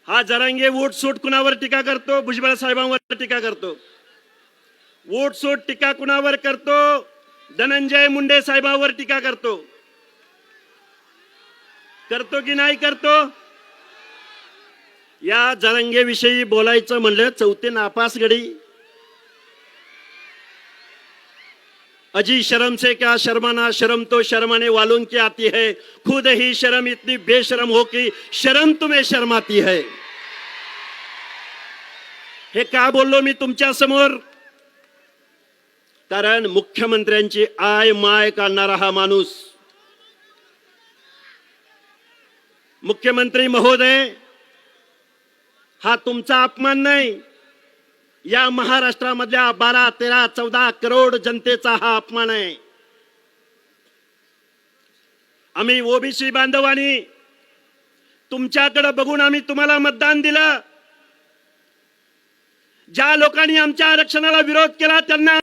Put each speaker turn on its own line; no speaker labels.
हा जरांगे वोट सूट कुणावर टीका करतो? भुजबळ साहेबांवर टीका करतो. वोट सूट टीका कुणावर करतो? धनंजय मुंडे साहेबांवर टीका करतो. करतो की नाही करतो? या जरांगे विषयी बोलायचं म्हणलं चौथे नापास गडी. अजी शर्म से क्या शर्माना, शर्म तो शर्माने वालों की आती है, खुद ही शर्म इतनी बेशरम हो कि शर्म तुम्हें शर्माती है. हे का बोललो मी तुमच्या समोर? कारण मुख्यमंत्र्यांची आय माय काढणारा हा माणूस. मुख्यमंत्री महोदय, हा तुमचा अपमान नाही, या महाराष्ट्रामधल्या 12, 13, 14 करोड जनतेचा हा अपमान आहे. आम्ही ओबीसी बांधवांनी तुमच्याकडे बघून आम्ही तुम्हाला मतदान दिलं. ज्या लोकांनी आमच्या आरक्षणाला विरोध केला त्यांना